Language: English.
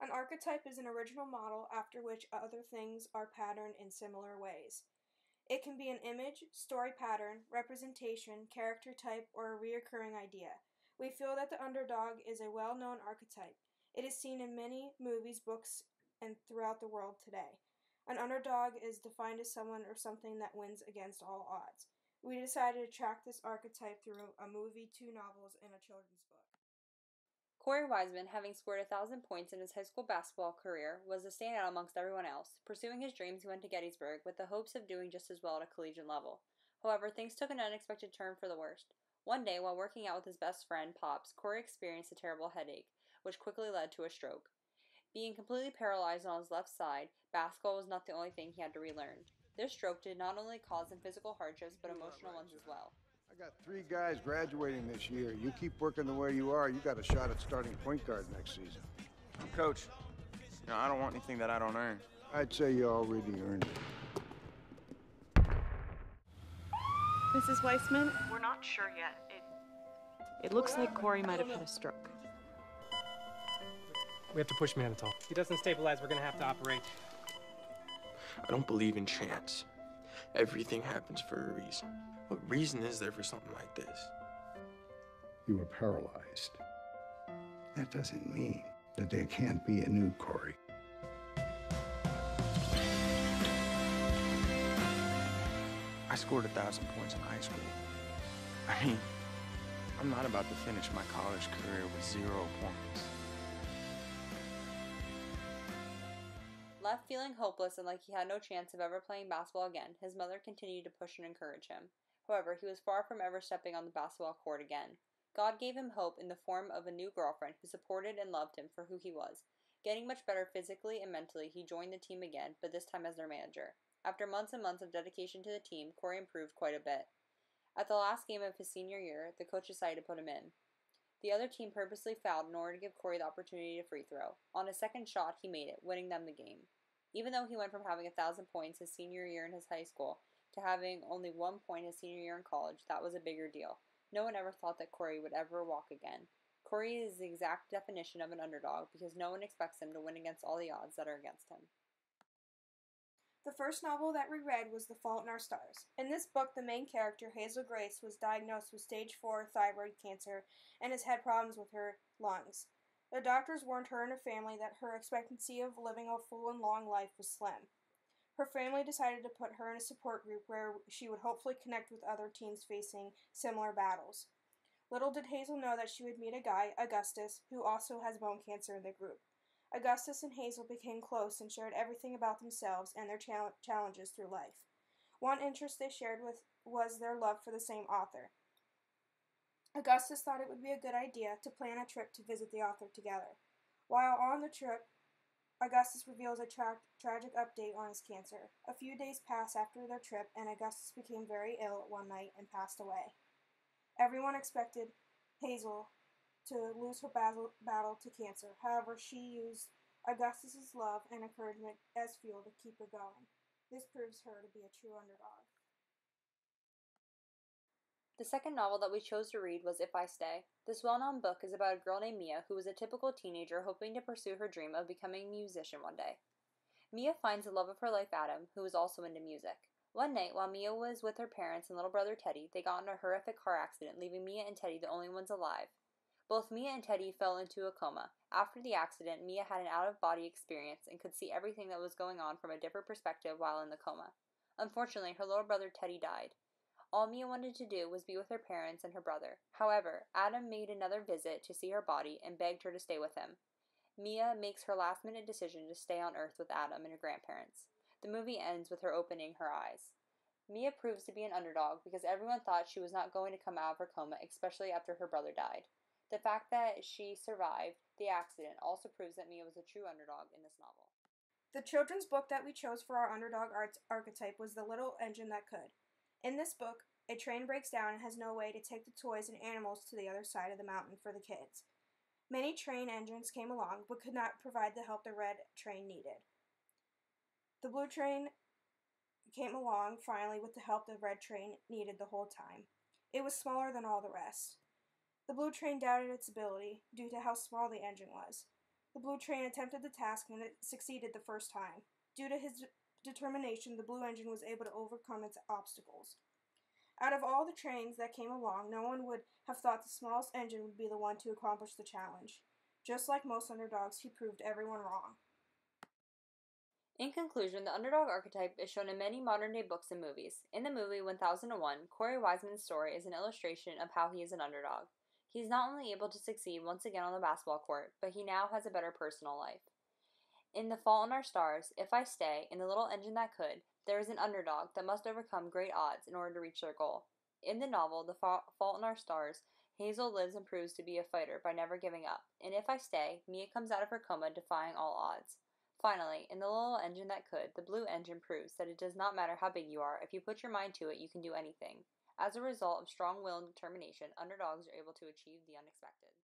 An archetype is an original model after which other things are patterned in similar ways. It can be an image, story pattern, representation, character type, or a recurring idea. We feel that the underdog is a well-known archetype. It is seen in many movies, books, and throughout the world today. An underdog is defined as someone or something that wins against all odds. We decided to track this archetype through a movie, two novels, and a children's book. Corey Wiseman, having scored 1,000 points in his high school basketball career, was a standout amongst everyone else. Pursuing his dreams, he went to Gettysburg with the hopes of doing just as well at a collegiate level. However, things took an unexpected turn for the worst. One day, while working out with his best friend, Pops, Corey experienced a terrible headache, which quickly led to a stroke. Being completely paralyzed on his left side, basketball was not the only thing he had to relearn. This stroke did not only cause him physical hardships, but You're doing all emotional right, ones as John. well. I got 3 guys graduating this year. You keep working the way you are, you got a shot at starting point guard next season. Coach, I don't want anything that I don't earn. I'd say you already earned it. Mrs. Weissman, We're not sure yet. it looks like Corey might have had a stroke. We have to push mannitol. If he doesn't stabilize, we're gonna have to operate. I don't believe in chance. Everything happens for a reason. What reason is there for something like this? You were paralyzed. That doesn't mean that there can't be a new Corey. I scored 1,000 points in high school. I mean, I'm not about to finish my college career with 0 points. Left feeling hopeless and like he had no chance of ever playing basketball again, his mother continued to push and encourage him. However, he was far from ever stepping on the basketball court again. God gave him hope in the form of a new girlfriend who supported and loved him for who he was. Getting much better physically and mentally, he joined the team again, but this time as their manager. After months and months of dedication to the team, Corey improved quite a bit. At the last game of his senior year, the coach decided to put him in. The other team purposely fouled in order to give Corey the opportunity to free throw. On his second shot, he made it, winning them the game. Even though he went from having 1,000 points his senior year in his high school to having only 1 point his senior year in college, that was a bigger deal. No one ever thought that Corey would ever walk again. Corey is the exact definition of an underdog because no one expects him to win against all the odds that are against him. The first novel that we read was The Fault in Our Stars. In this book, the main character, Hazel Grace, was diagnosed with stage 4 thyroid cancer and has had problems with her lungs. The doctors warned her and her family that her expectancy of living a full and long life was slim. Her family decided to put her in a support group where she would hopefully connect with other teens facing similar battles. Little did Hazel know that she would meet a guy, Augustus, who also has bone cancer in the group. Augustus and Hazel became close and shared everything about themselves and their challenges through life. One interest they shared was their love for the same author. Augustus thought it would be a good idea to plan a trip to visit the author together. While on the trip, Augustus reveals a tragic update on his cancer. A few days pass after their trip, and Augustus became very ill one night and passed away. Everyone expected Hazel to lose her battle to cancer. However, she used Augustus's love and encouragement as fuel to keep her going. This proves her to be a true underdog. The second novel that we chose to read was If I Stay. This well-known book is about a girl named Mia who was a typical teenager hoping to pursue her dream of becoming a musician one day. Mia finds the love of her life, Adam, who is also into music. One night, while Mia was with her parents and little brother Teddy, they got in a horrific car accident, leaving Mia and Teddy the only ones alive. Both Mia and Teddy fell into a coma. After the accident, Mia had an out-of-body experience and could see everything that was going on from a different perspective while in the coma. Unfortunately, her little brother Teddy died. All Mia wanted to do was be with her parents and her brother. However, Adam made another visit to see her body and begged her to stay with him. Mia makes her last-minute decision to stay on Earth with Adam and her grandparents. The movie ends with her opening her eyes. Mia proves to be an underdog because everyone thought she was not going to come out of her coma, especially after her brother died. The fact that she survived the accident also proves that Mia was a true underdog in this novel. The children's book that we chose for our underdog archetype was The Little Engine That Could. In this book, a train breaks down and has no way to take the toys and animals to the other side of the mountain for the kids. Many train engines came along, but could not provide the help the red train needed. The blue train came along finally with the help the red train needed the whole time. It was smaller than all the rest. The blue train doubted its ability due to how small the engine was. The blue train attempted the task and it succeeded the first time. Due to his determination, the blue engine was able to overcome its obstacles. Out of all the trains that came along, no one would have thought the smallest engine would be the one to accomplish the challenge. Just like most underdogs, he proved everyone wrong. In conclusion, the underdog archetype is shown in many modern-day books and movies. In the movie 1001, Corey Wiseman's story is an illustration of how he is an underdog. He is not only able to succeed once again on the basketball court, but he now has a better personal life. In The Fault in Our Stars, If I Stay, and The Little Engine That Could, there is an underdog that must overcome great odds in order to reach their goal. In the novel, The Fault in Our Stars, Hazel lives and proves to be a fighter by never giving up. In If I Stay, Mia comes out of her coma defying all odds. Finally, in The Little Engine That Could, the blue engine proves that it does not matter how big you are, if you put your mind to it, you can do anything. As a result of strong will and determination, underdogs are able to achieve the unexpected.